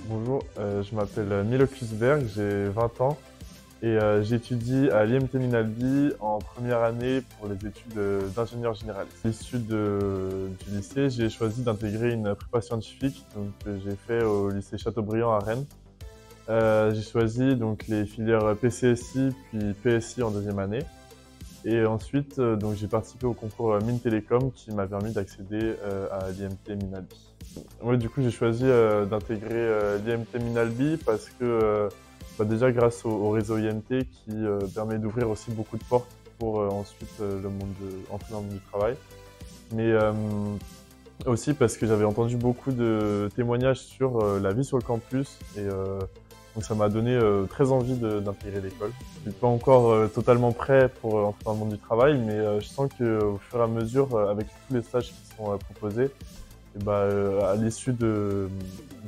Bonjour, je m'appelle Milo Kusberg, j'ai 20 ans et j'étudie à l'IMT Minalbi en première année pour les études d'ingénieur généraliste. À l'issue du lycée, j'ai choisi d'intégrer une prépa scientifique que j'ai fait au lycée Chateaubriand à Rennes. J'ai choisi donc les filières PCSI puis PSI en deuxième année. Et ensuite, donc j'ai participé au concours Mines Télécom qui m'a permis d'accéder à l'IMT Minalbi. Ouais, du coup, j'ai choisi d'intégrer l'IMT Minalbi parce que déjà grâce au réseau IMT qui permet d'ouvrir aussi beaucoup de portes pour ensuite entrer dans le monde du travail. Mais aussi parce que j'avais entendu beaucoup de témoignages sur la vie sur le campus et donc ça m'a donné très envie d'intégrer l'école. Je suis pas encore totalement prêt pour entrer dans le monde du travail, mais je sens qu'au fur et à mesure, avec tous les stages qui sont proposés, et à l'issue de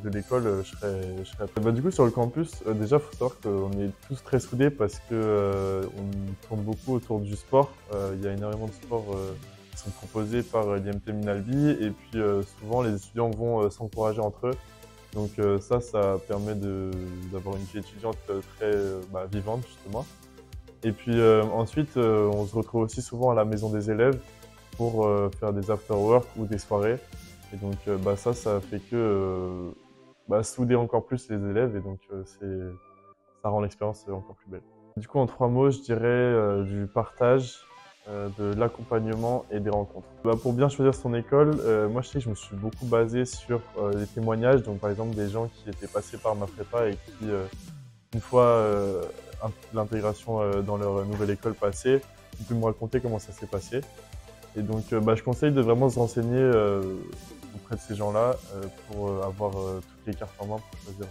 l'école, je serai prêt. Du coup, sur le campus, déjà, il faut savoir qu'on est tous très soudés parce que on tourne beaucoup autour du sport. Il y a énormément de sports qui sont proposés par l'IMT Minalbi et puis souvent les étudiants vont s'encourager entre eux. Donc ça permet d'avoir une vie étudiante très vivante justement. Et puis ensuite, on se retrouve aussi souvent à la maison des élèves pour faire des after-work ou des soirées. Et donc ça fait que souder encore plus les élèves et donc ça rend l'expérience encore plus belle. Du coup, en 3 mots, je dirais du partage, de l'accompagnement et des rencontres. Pour bien choisir son école, moi je sais que je me suis beaucoup basé sur les témoignages, donc par exemple des gens qui étaient passés par ma prépa et qui, une fois l'intégration dans leur nouvelle école passée, ont pu me raconter comment ça s'est passé. Et donc je conseille de vraiment se renseigner auprès de ces gens-là pour avoir toutes les cartes en main pour choisir